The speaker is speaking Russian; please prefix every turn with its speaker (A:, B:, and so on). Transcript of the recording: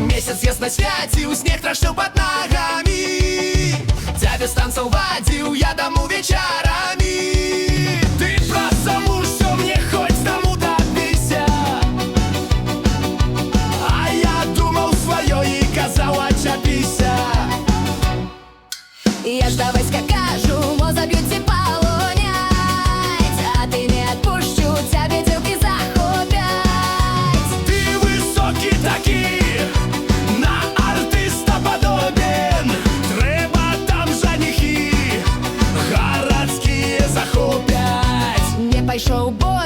A: Месяц jest na świecie, śnieg traszczył pod nogami. Ciebie станцовадил я дому вечерами. Ты просто муж, что мне хоть тому добейся. А я думал свое и казал отчапися.
B: Я ж давай скажу, мо заб'ються полонять, а ти не отпущу, тебе дівки захопять.
A: Ты высокий таки, на артиста подобен. Треба там женихи, городские захопять.
B: Не пайшов бой.